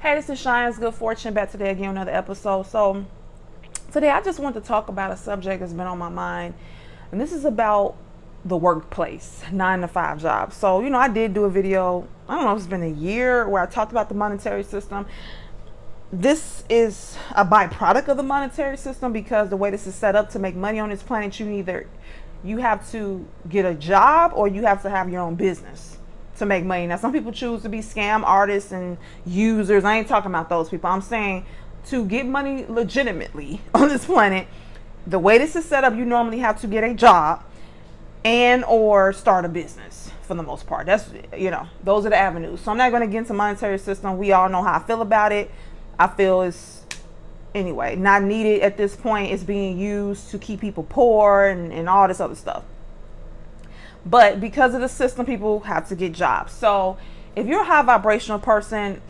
Hey, this is Shine's Good Fortune, back today again, another episode. So today I just want to talk about a subject that's been on my mind, and this is about the workplace, 9 to 5 jobs. So, I did do a video, I don't know if it's been a year, where I talked about the monetary system. This is a byproduct of the monetary system because the way this is set up to make money on this planet, you have to get a job or you have to have your own business to make money. Now, some people choose to be scam artists and users. I ain't talking about those people. I'm saying to get money legitimately on this planet, the way this is set up, you normally have to get a job and or start a business for the most part. That's, those are the avenues. So I'm not going to get into monetary system. We all know how I feel about it. I feel it's, anyway, not needed at this point. It's being used to keep people poor and all this other stuff. But because of the system, people have to get jobs. So if you're a high vibrational person,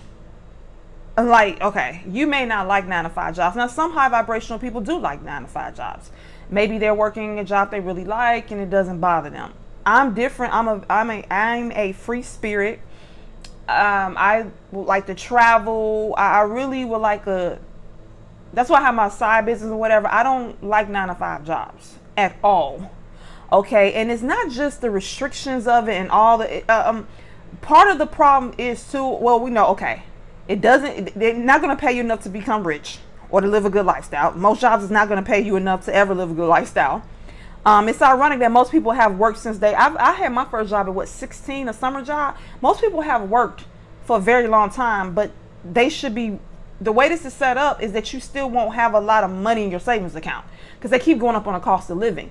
you may not like 9 to 5 jobs. Now, some high vibrational people do like 9 to 5 jobs. Maybe they're working a job they really like and it doesn't bother them. I'm different. I'm a free spirit. I would like to travel. I really would like that's why I have my side business or whatever. I don't like 9 to 5 jobs at all. Okay, and it's not just the restrictions of it and all the part of the problem is too, well, we know, okay, they're not going to pay you enough to become rich or to live a good lifestyle. Most jobs is not going to pay you enough to ever live a good lifestyle. It's ironic that most people have worked since I had my first job at 16, a summer job. Most people have worked for a very long time, but they should be, the way this is set up is that you still won't have a lot of money in your savings account because they keep going up on the cost of living.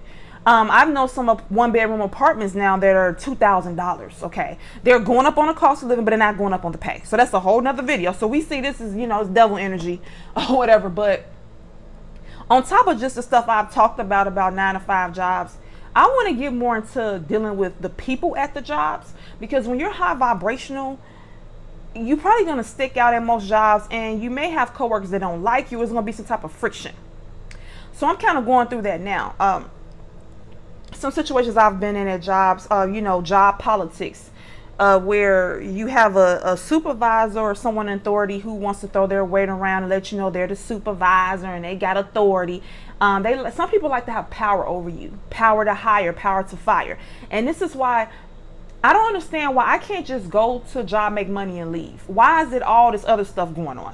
I've known some one-bedroom apartments now that are $2,000. Okay, they're going up on the cost of living, but they're not going up on the pay. So that's a whole nother video. So we see this is, it's devil energy or whatever. But on top of just the stuff I've talked about 9 to 5 jobs, I want to get more into dealing with the people at the jobs, because when you're high vibrational, you're probably going to stick out at most jobs, and you may have coworkers that don't like you. There's going to be some type of friction. So I'm kind of going through that now. Some situations I've been in at jobs, job politics, where you have a supervisor or someone in authority who wants to throw their weight around and let you know they're the supervisor and they got authority. Some people like to have power over you, power to hire, power to fire. And this is why I don't understand why I can't just go to a job, make money and leave. Why is it all this other stuff going on?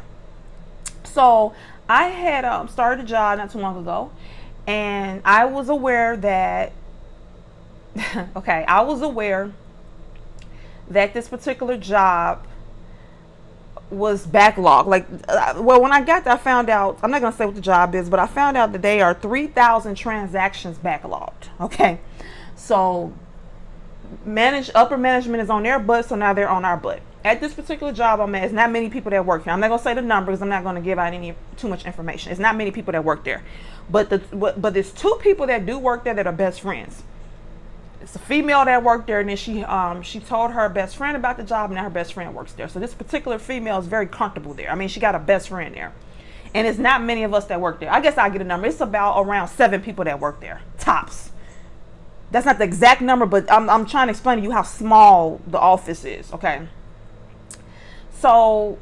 So I had started a job not too long ago, and I was aware that I was aware that this particular job was backlogged. When I got there, I found out, I'm not going to say what the job is, but I found out that they are 3,000 transactions backlogged. Okay. So upper management is on their butt, so now they're on our butt. At this particular job I'm at, it's not many people that work here. I'm not going to say the numbers. I'm not going to give out too much information. It's not many people that work there. But there's 2 people that do work there that are best friends. It's a female that worked there, and then she told her best friend about the job, and now her best friend works there. So this particular female is very comfortable there. I mean, she got a best friend there. And it's not many of us that work there. I guess I'll get a number. It's about around 7 people that work there, tops. That's not the exact number, but I'm trying to explain to you how small the office is, okay? So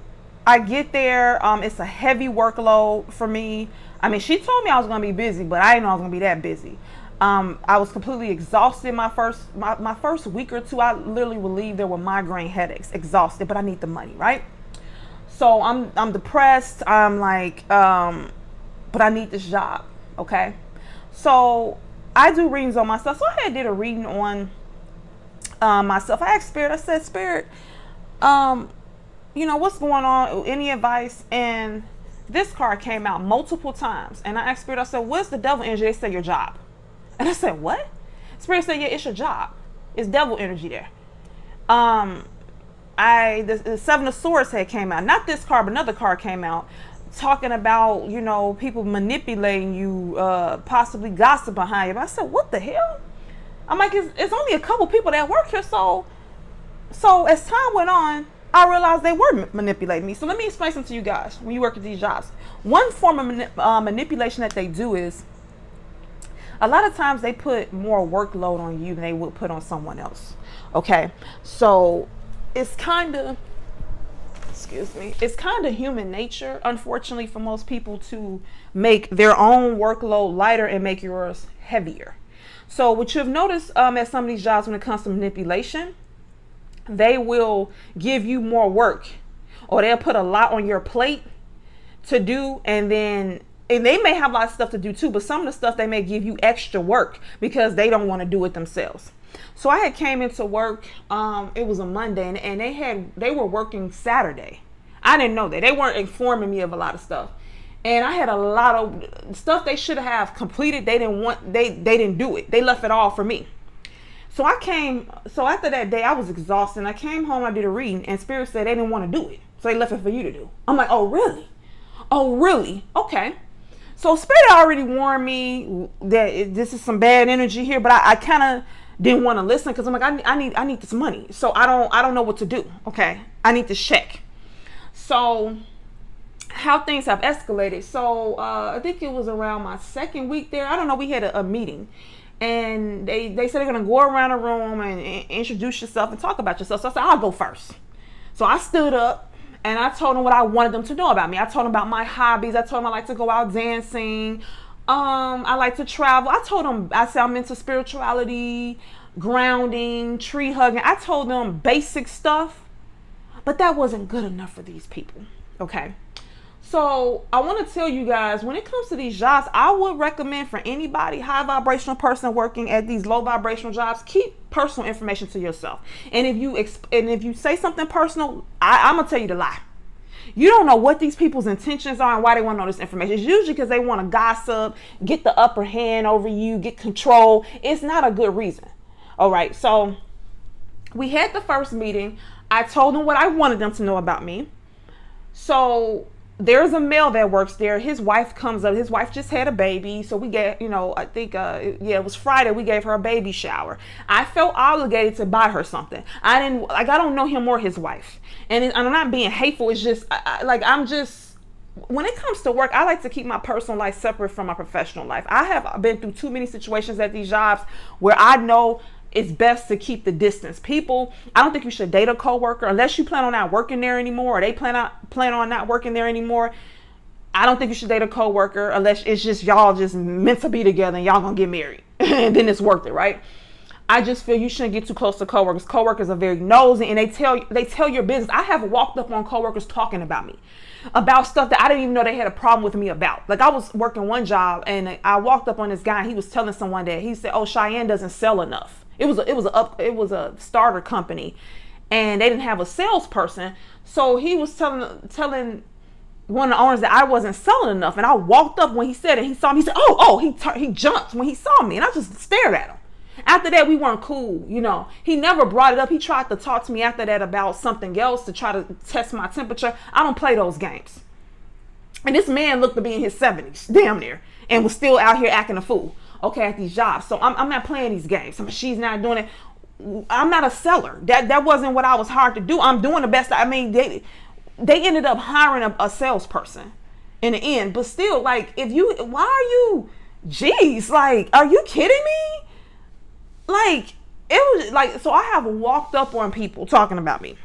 I get there. It's a heavy workload for me. I mean, she told me I was going to be busy, but I didn't know I was going to be that busy. I was completely exhausted my first week or 2. I literally would leave there with migraine headaches, exhausted, but I need the money, right? So I'm depressed. I'm like, but I need this job, okay? So I do readings on myself. So I did a reading on myself. I asked Spirit. I said, Spirit, what's going on? Any advice? And this card came out multiple times. And I asked Spirit, I said, what's the devil energy? They said your job. And I said, what? Spirit said, yeah, it's your job. It's devil energy there. The 7 of Swords had came out. Not this card, but another card came out talking about, people manipulating you, possibly gossip behind you. But I said, what the hell? I'm like, it's only a couple people that work here. So as time went on, I realized they were manipulating me. So let me explain something to you guys when you work at these jobs. One form of manipulation that they do is, a lot of times they put more workload on you than they would put on someone else. Okay, so it's kind of, excuse me, it's kind of human nature, unfortunately, for most people to make their own workload lighter and make yours heavier. So what you've noticed at some of these jobs when it comes to manipulation, they will give you more work, or they'll put a lot on your plate to do, and they may have a lot of stuff to do too, but some of the stuff they may give you extra work because they don't want to do it themselves. So I had came into work, it was a Monday, and they were working Saturday. I didn't know that. They weren't informing me of a lot of stuff. And I had a lot of stuff they should have completed. They didn't do it. They left it all for me. So after that day, I was exhausted. I came home, I did a reading, and Spirit said they didn't want to do it. So they left it for you to do. I'm like, oh, really? Oh, really? Okay. So Spirit already warned me that this is some bad energy here, but I kind of didn't want to listen because I'm like, I need this money. So I don't know what to do. Okay. I need this check. So how things have escalated. So I think it was around my second week there. I don't know. We had a meeting, and they said they're going to go around the room and introduce yourself and talk about yourself. So I said, I'll go first. So I stood up and I told them what I wanted them to know about me. I told them about my hobbies. I told them I like to go out dancing. I like to travel. I told them, I said I'm into spirituality, grounding, tree hugging. I told them basic stuff, but that wasn't good enough for these people. Okay. So I want to tell you guys, when it comes to these jobs, I would recommend for anybody, high vibrational person working at these low vibrational jobs, keep personal information to yourself. And if you say something personal, I'm gonna tell you to lie. You don't know what these people's intentions are and why they want to know this information. It's usually because they want to gossip, get the upper hand over you, get control. It's not a good reason. All right. So we had the first meeting. I told them what I wanted them to know about me. So there's a male that works there. His wife comes up. His wife just had a baby. So we get, I think, it was Friday. We gave her a baby shower. I felt obligated to buy her something. I don't know him or his wife. And I'm not being hateful. It's just, when it comes to work, I like to keep my personal life separate from my professional life. I have been through too many situations at these jobs where I know it's best to keep the distance. People, I don't think you should date a coworker unless you plan on not working there anymore, or they plan on not working there anymore. I don't think you should date a coworker unless it's just y'all just meant to be together and y'all gonna get married and then it's worth it, right? I just feel you shouldn't get too close to coworkers. Coworkers are very nosy and they tell your business. I have walked up on coworkers talking about me, about stuff that I didn't even know they had a problem with me about. Like I was working one job and I walked up on this guy and he was telling someone that he said, "Oh, Cheyenne doesn't sell enough." It was a starter company, and they didn't have a salesperson. So he was telling one of the owners that I wasn't selling enough. And I walked up when he said it. He saw me. He said, he jumped when he saw me, and I just stared at him. After that, we weren't cool. He never brought it up. He tried to talk to me after that about something else to try to test my temperature. I don't play those games. And this man looked to be in his 70s, damn near, and was still out here acting a fool. Okay, at these jobs. So I'm not playing these games. She's not doing it. I'm not a seller. That wasn't what I was hired to do. I'm doing the best. They ended up hiring a salesperson in the end. But still, why are you, are you kidding me? It was so I have walked up on people talking about me.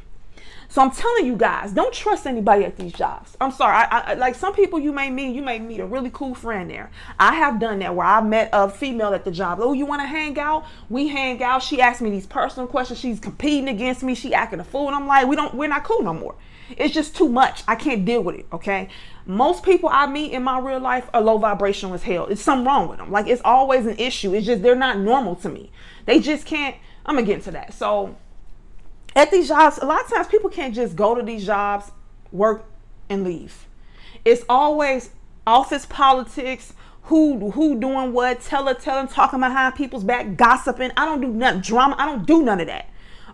So I'm telling you guys, don't trust anybody at these jobs. I'm sorry. I like some people you may meet a really cool friend there. I have done that where I met a female at the job. Oh, you want to hang out? We hang out. She asked me these personal questions. She's competing against me. She acting a fool. And I'm like, we're not cool no more. It's just too much. I can't deal with it. Okay. Most people I meet in my real life are low vibrational as hell. It's something wrong with them. It's always an issue. It's just, they're not normal to me. They just can't. I'm going to get into that. So at these jobs, a lot of times people can't just go to these jobs, work, and leave. It's always office politics, who doing what, telling, talking behind people's back, gossiping. I don't do nothing, drama. I don't do none of that.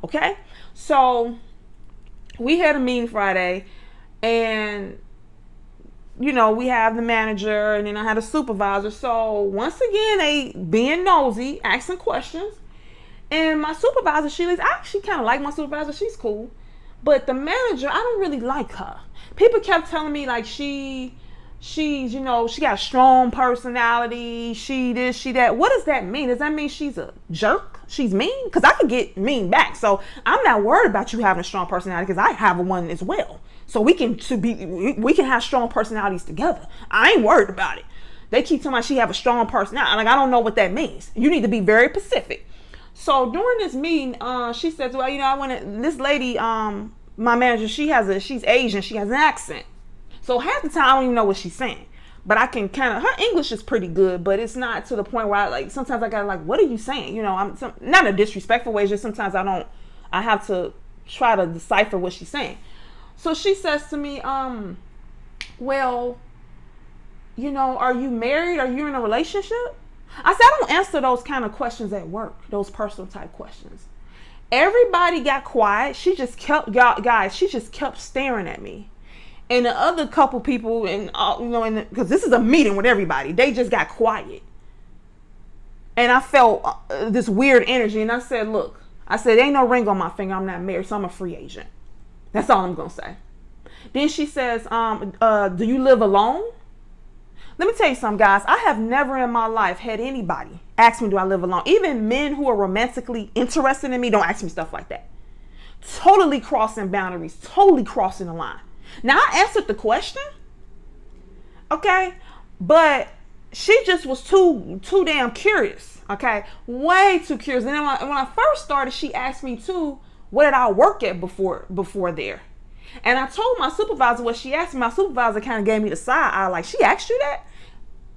Okay? So we had a meeting Friday, and we have the manager, and then I had a supervisor. So once again, they being nosy, asking questions. And my supervisor, I actually kind of like my supervisor. She's cool. But the manager, I don't really like her. People kept telling me she's, she got a strong personality. She this, she that. What does that mean? Does that mean she's a jerk? She's mean? Because I could get mean back. So I'm not worried about you having a strong personality because I have one as well. So we can have strong personalities together. I ain't worried about it. They keep telling me she have a strong personality. Like, I don't know what that means. You need to be very specific. So during this meeting, she says, well, I want to, this lady, my manager, she's Asian. She has an accent. So half the time I don't even know what she's saying. But I can her English is pretty good, but it's not to the point where sometimes I gotta what are you saying? I'm not in a disrespectful way, just sometimes I have to try to decipher what she's saying. So she says to me, well, are you married? Are you in a relationship? I said, I don't answer those kind of questions at work, those personal type questions. Everybody got quiet. She just kept staring at me. And the other couple people, because this is a meeting with everybody, they just got quiet. And I felt this weird energy. And I said, look, ain't no ring on my finger. I'm not married, so I'm a free agent. That's all I'm going to say. Then she says, do you live alone? Let me tell you something, guys. I have never in my life had anybody ask me, do I live alone? Even men who are romantically interested in me don't ask me stuff like that. Totally crossing boundaries, totally crossing the line. Now, I answered the question, okay, but she just was too damn curious, okay, way too curious. And then when I first started, she asked me too, what did I work at before there? And I told my supervisor what she asked me. My supervisor kind of gave me the side eye, like, she asked you that?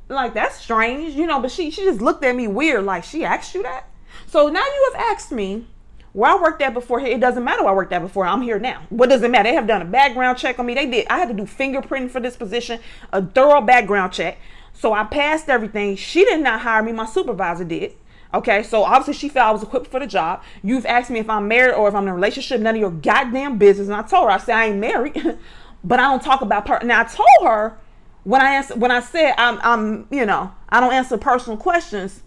Like, that's strange, but she just looked at me weird, like, she asked you that? So now you have asked me where I worked at before here. It doesn't matter where I worked at before. I'm here now. What does it matter? They have done a background check on me. I had to do fingerprinting for this position, a thorough background check. So I passed everything. She did not hire me. My supervisor did. Okay, so obviously she felt I was equipped for the job. You've asked me if I'm married or if I'm in a relationship. None of your goddamn business. And I told her, I said, I ain't married, but I don't talk about Now I told her when I said I'm I don't answer personal questions.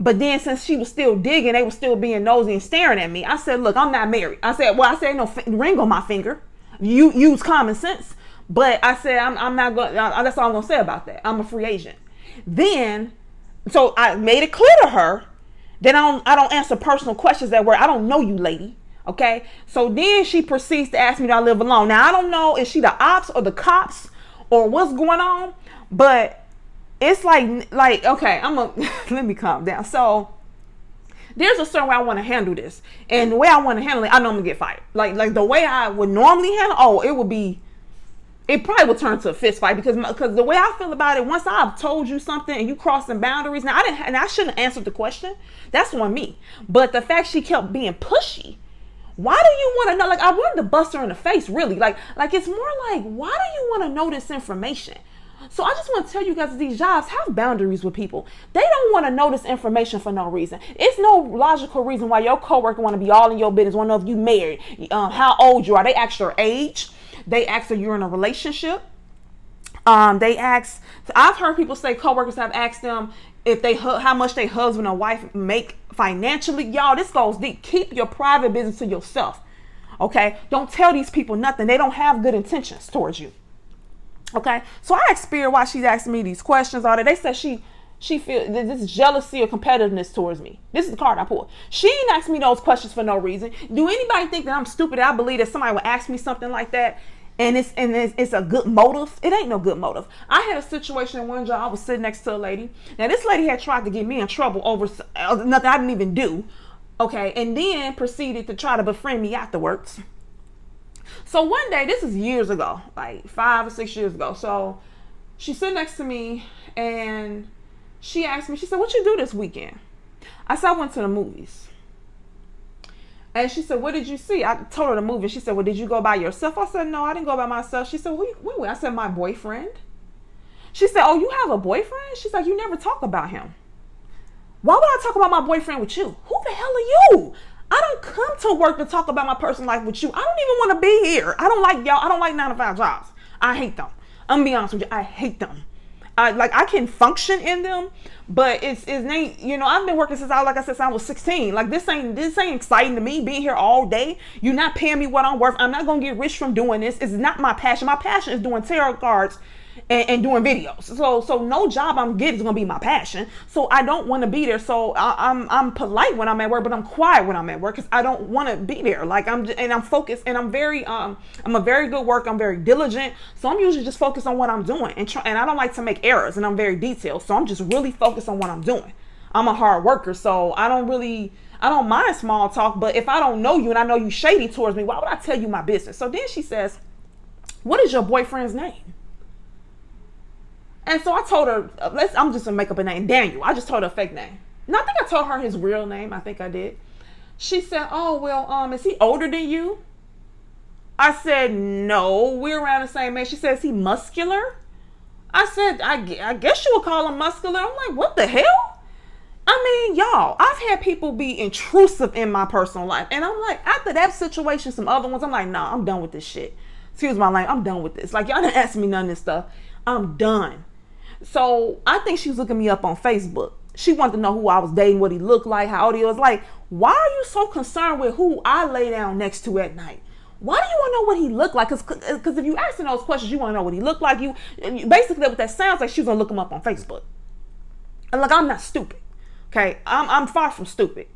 But then since she was still digging, they were still being nosy and staring at me. I said, look, I'm not married. I said, ain't no ring on my finger. You use common sense. But I said, I'm not going, that's all I'm going to say about that. I'm a free agent. Then, so I made it clear to her that I don't answer personal questions that where I don't know you, lady. Okay. So then she proceeds to ask me, do I live alone? Now, I don't know if she the ops or the cops or what's going on, but it's like, okay, let me calm down. So there's a certain way I want to handle this. And the way I want to handle it, I know I'm going to get fired. Like the way I would normally handle, it probably would turn to a fist fight because the way I feel about it, once I've told you something and you crossing boundaries, now I shouldn't have answered the question. That's on me. But the fact she kept being pushy, why do you want to know? Like, I wanted to bust her in the face, really. Like it's more like, why do you want to know this information? So I just want to tell you guys, these jobs have boundaries with people. They don't want to know this information for no reason. It's no logical reason why your coworker want to be all in your business, want to know if you married, how old you are. They ask your age. They ask if you're in a relationship. I've heard people say coworkers have asked them if how much their husband or wife make financially. Y'all, this goes deep. Keep your private business to yourself. Okay? Don't tell these people nothing. They don't have good intentions towards you. Okay, so I asked Spirit why she's asking me these questions. All that they said she feels this jealousy or competitiveness towards me. This is the card I pulled. She ain't asked me those questions for no reason. Do anybody think that I'm stupid? I believe that somebody would ask me something like that, and it's a good motive. It ain't no good motive. I had a situation in one job. I was sitting next to a lady. Now this lady had tried to get me in trouble over nothing I didn't even do. Okay, and then proceeded to try to befriend me afterwards. So one day, this is years ago, like 5 or 6 years ago. So she's sitting next to me and she asked me, she said, what you do this weekend? I said, I went to the movies. And she said, what did you see? I told her the movie. She said, well, did you go by yourself? I said, no, I didn't go by myself. She said, wait. I said, my boyfriend. She said, oh, you have a boyfriend? She's like, you never talk about him. Why would I talk about my boyfriend with you? Who the hell are you? I don't come to work to talk about my personal life with you. I don't even want to be here. I don't like y'all. I don't like 9-to-5 jobs. I hate them. I'm gonna be honest with you. I hate them. I can function in them, but it's I've been working since I was 16. Like this ain't exciting to me. Being here all day. You're not paying me what I'm worth. I'm not gonna get rich from doing this. It's not my passion. My passion is doing tarot cards and doing videos. So no job I'm getting is gonna be my passion. So I don't want to be there. So I'm polite when I'm at work, but I'm quiet when I'm at work because I don't want to be there. Like I'm focused, and I'm a very good worker. I'm very diligent. So I'm usually just focused on what I'm doing, and I don't like to make errors, and I'm very detailed. So I'm just really focused on what I'm doing. I'm a hard worker, so I don't mind small talk, but if I don't know you and I know you shady towards me, why would I tell you my business? So then she says, what is your boyfriend's name? And so I told her, I'm just gonna make up a name, Daniel. I just told her a fake name. And I think I told her his real name. I think I did. She said, oh, well, is he older than you? I said, no, we're around the same age. She said, is he muscular? I said, I guess you would call him muscular. I'm like, what the hell? I mean, y'all, I've had people be intrusive in my personal life. And I'm like, after that situation, some other ones, I'm like, nah, I'm done with this shit. Excuse my language, I'm done with this. Like, y'all didn't ask me none of this stuff. I'm done. So I think she was looking me up on Facebook. She wanted to know who I was dating, what he looked like, how old he was. Like, why are you so concerned with who I lay down next to at night? Why do you want to know what he looked like? Because if you asking those questions, you want to know what he looked like. You basically, what that sounds like, she's gonna look him up on Facebook. And look, I'm not stupid. Okay, I'm far from stupid.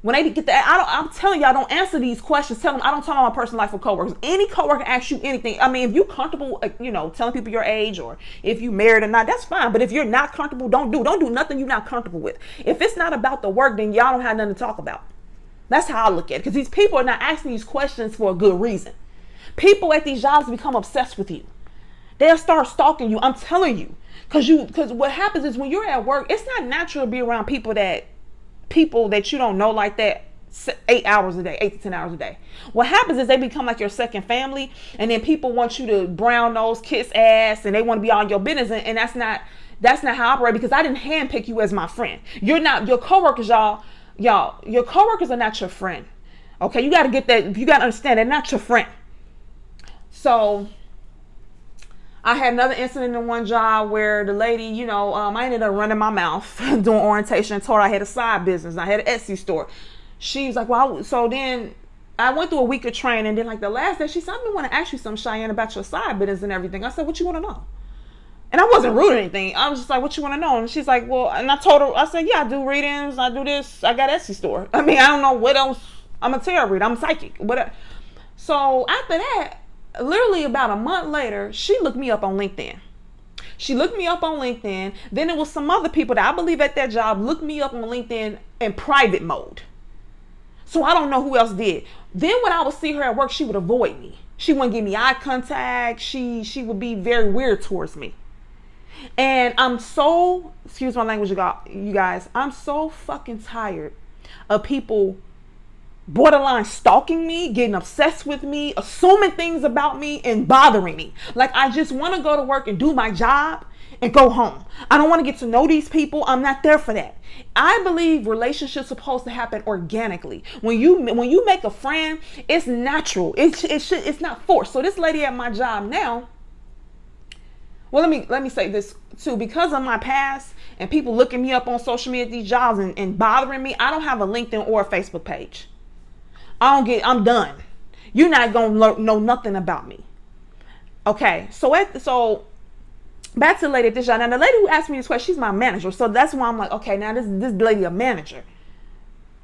When they get that, I'm telling you, I don't answer these questions. Tell them I don't talk about my personal life with coworkers. Any coworker asks you anything. I mean, if you're comfortable, telling people your age or if you married or not, that's fine. But if you're not comfortable, don't do nothing you're not comfortable with. If it's not about the work, then y'all don't have nothing to talk about. That's how I look at it. Because these people are not asking these questions for a good reason. People at these jobs become obsessed with you. They'll start stalking you. I'm telling you. Because what happens is when you're at work, it's not natural to be around people that you don't know like that 8 hours a day, 8 to 10 hours a day. What happens is they become like your second family, and then people want you to brown nose, kiss ass, and they want to be all in your business, and that's not how I operate, because I didn't handpick you as my friend. You're not your coworkers, y'all. Your coworkers are not your friend. Okay, you got to get that. You got to understand they're not your friend. So I had another incident in one job where the lady, I ended up running my mouth doing orientation and told her I had a side business. I had an Etsy store. She was like, well, so then I went through a week of training. And then like the last day, she said, I want to ask you something, Cheyenne, about your side business and everything. I said, what you want to know? And I wasn't rude or anything. I was just like, what you want to know? And she's like, well, and I told her, I said, yeah, I do readings. I do this. I got Etsy store. I mean, I don't know what else. I'm a tarot reader. I'm psychic. So after that, literally about a month later, she looked me up on LinkedIn. Then it was some other people that I believe at that job looked me up on LinkedIn in private mode. So I don't know who else did. Then when I would see her at work, she would avoid me. She wouldn't give me eye contact. She would be very weird towards me. And I'm so, excuse my language, you guys, I'm so fucking tired of people borderline stalking me, getting obsessed with me, assuming things about me, and bothering me. Like, I just want to go to work and do my job and go home. I don't want to get to know these people. I'm not there for that. I believe relationships are supposed to happen organically. When you make a friend, it's natural. It's not forced. So this lady at my job now, well, let me say this too. Because of my past and people looking me up on social media at these jobs and bothering me, I don't have a LinkedIn or a Facebook page. I'm done. You're not gonna know nothing about me. Okay, so back to the lady at this job. Now the lady who asked me this question, she's my manager. So that's why I'm like, okay, now this lady a manager.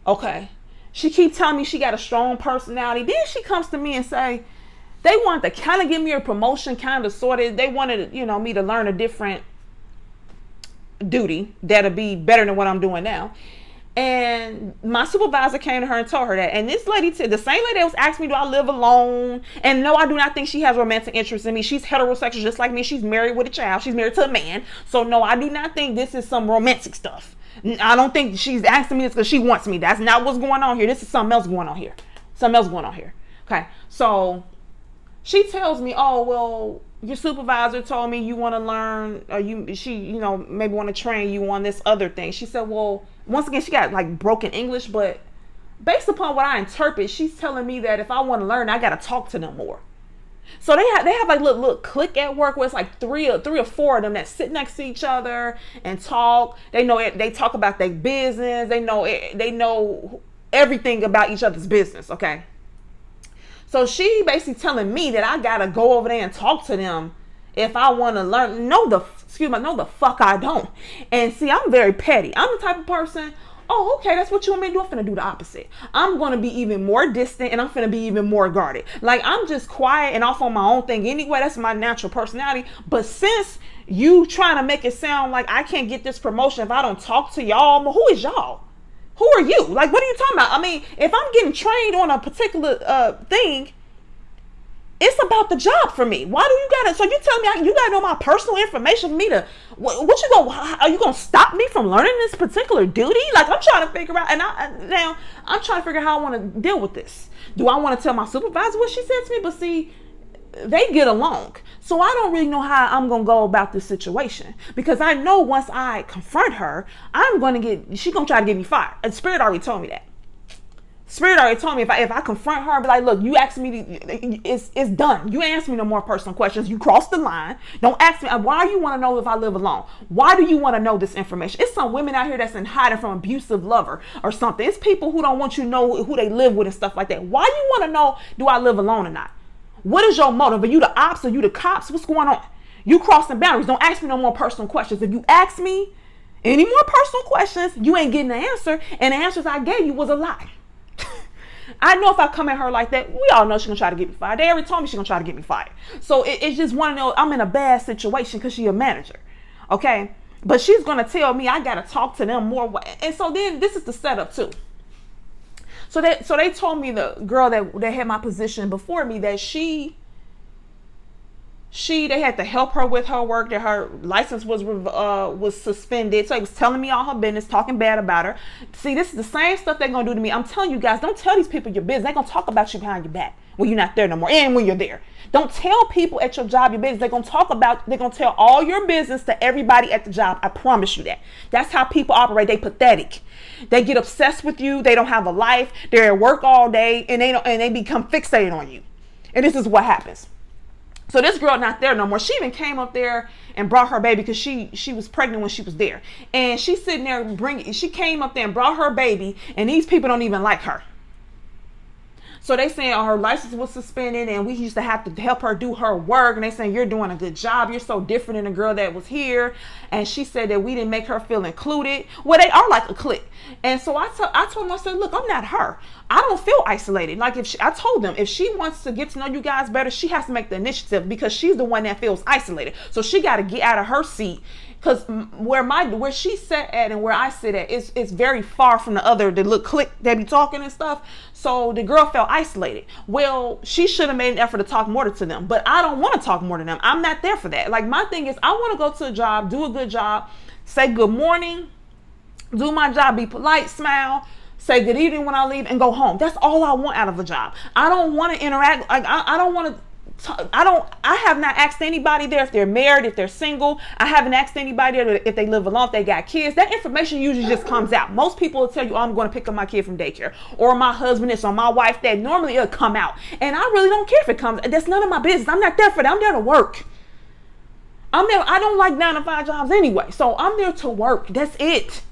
Okay, she keep telling me she got a strong personality. Then she comes to me and say, they wanted to kind of give me a promotion, kind of sort of. They wanted, me to learn a different duty that'll be better than what I'm doing now. And my supervisor came to her and told her that. And this lady, the same lady that was asking me, do I live alone? And no, I do not think she has romantic interest in me. She's heterosexual just like me. She's married with a child. She's married to a man. So no, I do not think this is some romantic stuff. I don't think she's asking me this because she wants me. That's not what's going on here. This is something else going on here. Okay, so she tells me, oh, well, your supervisor told me you want to learn, or maybe want to train you on this other thing. She said, well, once again, she got like broken English, but based upon what I interpret, she's telling me that if I want to learn, I got to talk to them more. So they have like little clique at work where it's like three or four of them that sit next to each other and talk. They talk about their business. They know everything about each other's business. Okay. So she basically telling me that I got to go over there and talk to them If I want to learn, no the fuck I don't. And see, I'm very petty. I'm the type of person, oh, okay, that's what you want me to do. I'm finna do the opposite. I'm gonna be even more distant and I'm finna be even more guarded. Like, I'm just quiet and off on my own thing anyway. That's my natural personality. But since you trying to make it sound like I can't get this promotion if I don't talk to y'all, who is y'all? Who are you? Like, what are you talking about? I mean, if I'm getting trained on a particular thing, it's about the job for me. Why do you gotta? So you tell me you gotta know my personal information for me to? What you go? Are you gonna stop me from learning this particular duty? Like, I'm trying to figure out, and now I'm trying to figure out how I want to deal with this. Do I want to tell my supervisor what she said to me? But see, they get along, so I don't really know how I'm gonna go about this situation, because I know once I confront her, she's gonna try to get me fired. And Spirit already told me that. Spirit already told me if I confront her and be like, look, you asked me, it's done. You ain't ask me no more personal questions. You crossed the line. Don't ask me. Why do you want to know if I live alone? Why do you want to know this information? It's some women out here that's in hiding from abusive lover or something. It's people who don't want you to know who they live with and stuff like that. Why you want to know, do I live alone or not? What is your motive? Are you the ops? Are you the cops? What's going on? You crossing boundaries. Don't ask me no more personal questions. If you ask me any more personal questions, you ain't getting the answer. And the answers I gave you was a lie. I know if I come at her like that, we all know she's gonna try to get me fired. They already told me she's gonna try to get me fired. So it's just one of those, I'm in a bad situation because she's a manager. Okay? But she's gonna tell me I gotta talk to them more. And so then this is the setup too. So they told me, the girl that had my position before me, that they had to help her with her work, that her license was suspended. So he was telling me all her business, talking bad about her. See, this is the same stuff they're gonna do to me. I'm telling you guys, don't tell these people your business. They're gonna talk about you behind your back when you're not there no more, and when you're there. Don't tell people at your job your business. They're gonna tell all your business to everybody at the job. I promise you that. That's how people operate. They pathetic. They get obsessed with you. They don't have a life. They're at work all day, and they become fixated on you. And this is what happens. So this girl not there no more. She even came up there and brought her baby because she was pregnant when she was there. And she's sitting there she came up there and brought her baby, and these people don't even like her. So they saying her license was suspended, and we used to have to help her do her work. And they saying, you're doing a good job. You're so different than the girl that was here. And she said that we didn't make her feel included. Well, they are like a clique. And so I told them, I said, look, I'm not her. I don't feel isolated. Like, I told them, if she wants to get to know you guys better, she has to make the initiative, because she's the one that feels isolated. So she got to get out of her seat. Because where she sat at and where I sit at is very far from the little clique that be talking and stuff. So the girl felt isolated. Well, she should have made an effort to talk more to them. But I don't want to talk more to them. I'm not there for that. Like, my thing is, I want to go to a job, do a good job, say good morning, do my job, be polite, smile, say good evening when I leave, and go home. That's all I want out of a job. I don't want to interact. Like, I don't want to. I have not asked anybody there if they're married, if they're single. I haven't asked anybody there if they live alone, if they got kids. That information usually just comes out. Most people will tell you, oh, I'm going to pick up my kid from daycare, or my husband is, or my wife that. Normally it'll come out. And I really don't care if it comes. That's none of my business. I'm not there for that. I'm there to work. I'm there. I don't like 9-to-5 jobs anyway. So I'm there to work. That's it.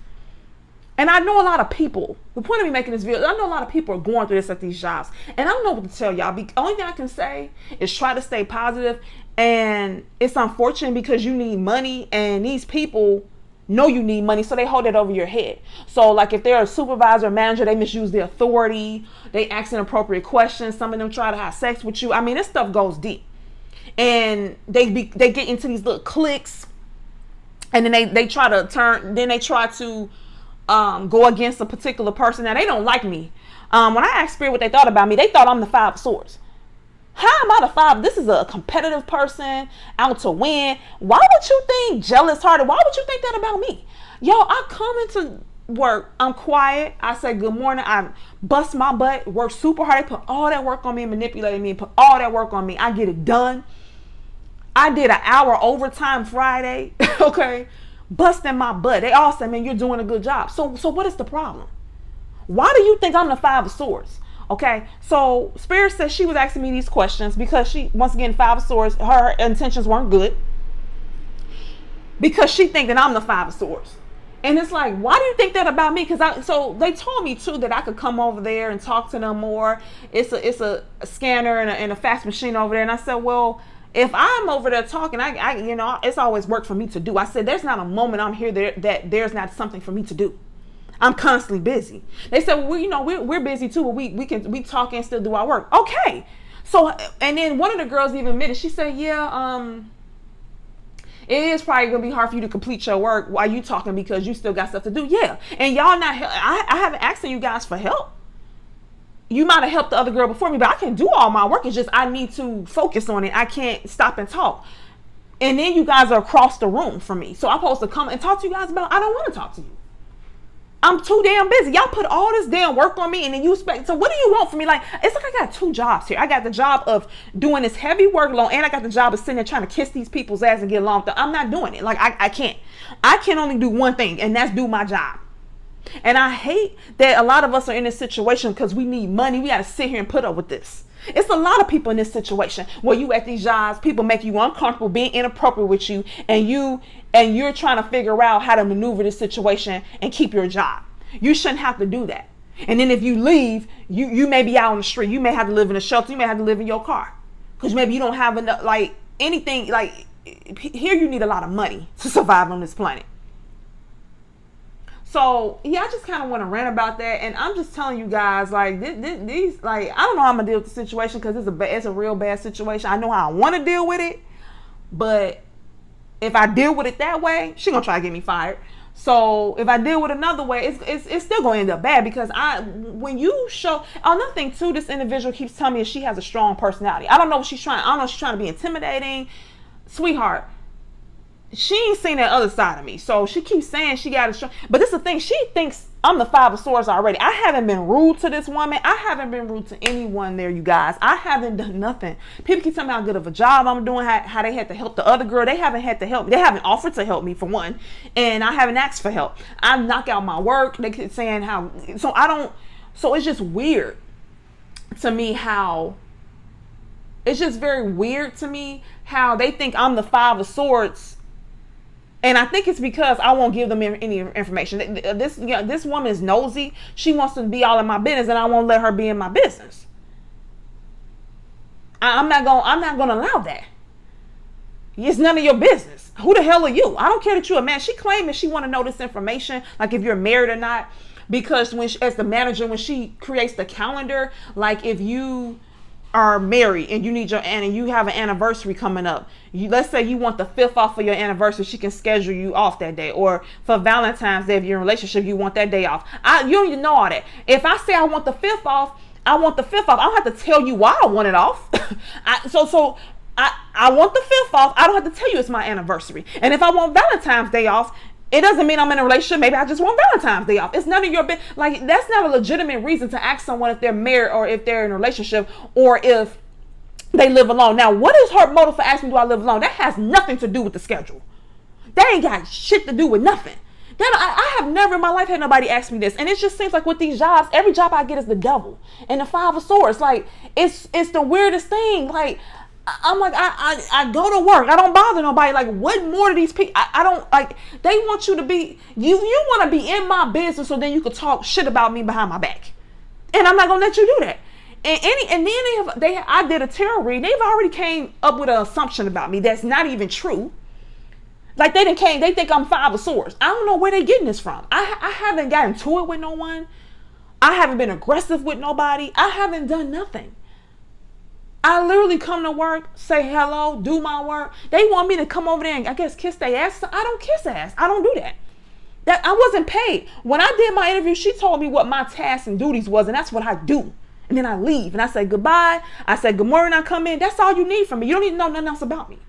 And I know a lot of people, the point of me making this video, I know a lot of people are going through this at these jobs. And I don't know what to tell y'all. The only thing I can say is try to stay positive. And it's unfortunate because you need money, and these people know you need money, so they hold it over your head. So like, if they're a supervisor or manager, they misuse their authority. They ask inappropriate questions. Some of them try to have sex with you. I mean, this stuff goes deep. And they get into these little cliques, and then they try to go against a particular person. Now, they don't like me. When I asked Spirit what they thought about me, they thought I'm the 5 of Swords. How am I the 5? This is a competitive person, out to win. Why would you think jealous hearted? Why would you think that about me? Yo, I come into work, I'm quiet, I say good morning, I bust my butt, work super hard. They put all that work on me, manipulated me, and put all that work on me. I get it done. I did an hour overtime Friday, okay? Busting my butt. They all say, man, you're doing a good job. So what is the problem? Why do you think I'm the 5 of Swords? Okay, so Spirit says she was asking me these questions because she, once again, 5 of Swords, her intentions weren't good, because she think that I'm the 5 of Swords. And it's like, why do you think that about me? So they told me too that I could come over there and talk to them more. It's a scanner and a fax machine over there. And I said, well, If I'm over there talking, it's always work for me to do. I said, there's not a moment I'm here that there's not something for me to do. I'm constantly busy. They said, well, we're busy too, but we talk and still do our work. Okay. So, and then one of the girls even admitted, she said, yeah, it is probably gonna be hard for you to complete your work while you talking because you still got stuff to do. Yeah. And y'all not, I haven't asked you guys for help. You might have helped the other girl before me, but I can do all my work. It's just I need to focus on it. I can't stop and talk. And then you guys are across the room from me. So I'm supposed to come and talk to you guys about, I don't want to talk to you. I'm too damn busy. Y'all put all this damn work on me and then you expect, so what do you want from me? Like, it's like I got 2 jobs here. I got the job of doing this heavy workload and I got the job of sitting there trying to kiss these people's ass and get along with them. I'm not doing it. Like, I can't. I can only do one thing, and that's do my job. And I hate that a lot of us are in this situation because we need money. We got to sit here and put up with this. It's a lot of people in this situation where you at these jobs, people make you uncomfortable, being inappropriate with you, and you're trying to figure out how to maneuver this situation and keep your job. You shouldn't have to do that. And then if you leave, you may be out on the street. You may have to live in a shelter. You may have to live in your car because maybe you don't have enough, like anything. Like here, you need a lot of money to survive on this planet. So, yeah, I just kind of want to rant about that. And I'm just telling you guys, like, these, like, I don't know how I'm going to deal with the situation because it's a real bad situation. I know how I want to deal with it. But if I deal with it that way, she's going to try to get me fired. So if I deal with another way, it's still going to end up bad because when you show, another thing too, this individual keeps telling me she has a strong personality. I don't know what she's trying. I don't know if she's trying to be intimidating. Sweetheart, she ain't seen that other side of me. So she keeps saying she got a strong, but this is the thing. She thinks I'm the 5 of Swords already. I haven't been rude to this woman. I haven't been rude to anyone there, you guys. I haven't done nothing. People keep telling me how good of a job I'm doing, how they had to help the other girl. They haven't had to help me. They haven't offered to help me for one. And I haven't asked for help. I knock out my work. They keep saying how, so it's just weird to me how, it's just very weird to me how they think I'm the 5 of Swords. And I think it's because I won't give them any information. This woman is nosy. She wants to be all in my business, and I won't let her be in my business. I'm not gonna allow that. It's none of your business. Who the hell are you? I don't care that you're a man. She claimed that she want to know this information, like if you're married or not, because as the manager, when she creates the calendar, like if you are married and you need and you have an anniversary coming up, let's say you want the 5th off for your anniversary, she can schedule you off that day. Or for Valentine's Day, if you're in a relationship, you want that day off. You don't even know all that. If I say I want the 5th off, I want the 5th off. I don't have to tell you why I want it off. I want the 5th off. I don't have to tell you it's my anniversary. And if I want Valentine's Day off, it doesn't mean I'm in a relationship. Maybe I just want Valentine's Day off. It's none of your business. Like, that's not a legitimate reason to ask someone if they're married or if they're in a relationship or if they live alone. Now, what is her motive for asking, do I live alone? That has nothing to do with the schedule. That ain't got shit to do with nothing. I have never in my life had nobody ask me this. And it just seems like with these jobs, every job I get is the devil and the 5 of Swords. Like, it's the weirdest thing. Like, I'm like, I go to work. I don't bother nobody. Like, what more do these people, I don't, like, they want you to be, you want to be in my business so then you could talk shit about me behind my back. And I'm not going to let you do that. And then I did a tarot read. They've already came up with an assumption about me that's not even true. Like, they think I'm 5 of Swords. I don't know where they're getting this from. I haven't gotten to it with no one. I haven't been aggressive with nobody. I haven't done nothing. I literally come to work, say hello, do my work. They want me to come over there and, I guess, kiss their ass. I don't kiss ass. I don't do that. That I wasn't paid. When I did my interview, she told me what my tasks and duties was, and that's what I do. And then I leave, and I say goodbye. I say good morning. I come in. That's all you need from me. You don't need to know nothing else about me.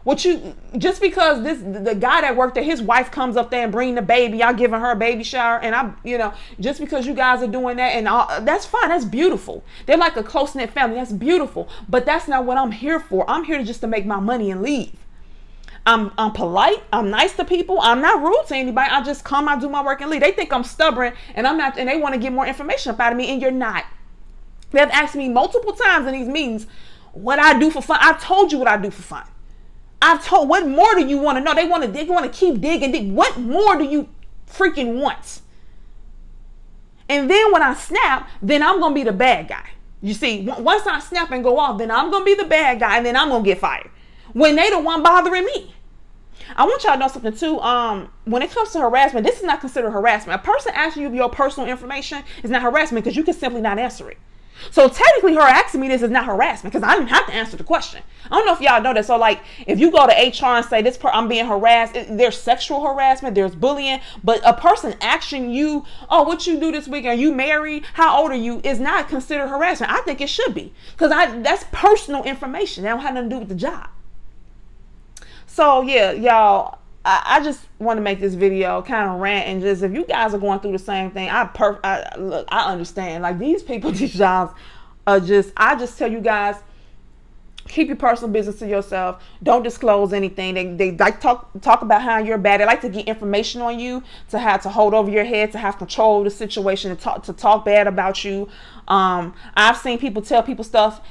Just because the guy that worked there, his wife comes up there and bring the baby, y'all giving her a baby shower, and just because you guys are doing that, and that's fine, that's beautiful. They're like a close-knit family, that's beautiful, but that's not what I'm here for. I'm here just to make my money and leave. I'm polite, I'm nice to people, I'm not rude to anybody. I just come, I do my work and leave. They think I'm stubborn, and I'm not, and they want to get more information up out of me, and you're not. They've asked me multiple times in these meetings what I do for fun. I told you what I do for fun. I've told, what more do you want to know? They want to keep digging. What more do you freaking want? And then when I snap, then I'm going to be the bad guy. You see, once I snap and go off, then I'm going to be the bad guy, and then I'm going to get fired. When they the one bothering me. I want y'all to know something too. When it comes to harassment, this is not considered harassment. A person asking you your personal information is not harassment because you can simply not answer it. So technically her asking me this is not harassment because I didn't have to answer the question. I don't know if y'all know that. So like if you go to HR and say I'm being harassed, there's sexual harassment, there's bullying, but a person asking you, oh, what you do this week? Are you married? How old are you? Is not considered harassment. I think it should be because that's personal information. That don't have nothing to do with the job. So yeah, y'all, I just want to make this video kind of rant and just, if you guys are going through the same thing, I understand. Like these people, these jobs are just, I just tell you guys, keep your personal business to yourself. Don't disclose anything. They like talk about how you're bad. They like to get information on you, to have to hold over your head, to have control of the situation, to talk bad about you. I've seen people tell people stuff,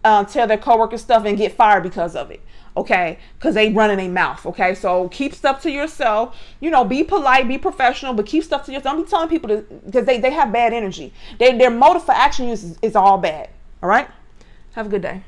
tell their coworkers stuff and get fired because of it. Okay, because they running their mouth. Okay, so keep stuff to yourself. You know, be polite, be professional, but keep stuff to yourself. Don't be telling people to, because they have bad energy. Their motive for action is all bad. All right, have a good day.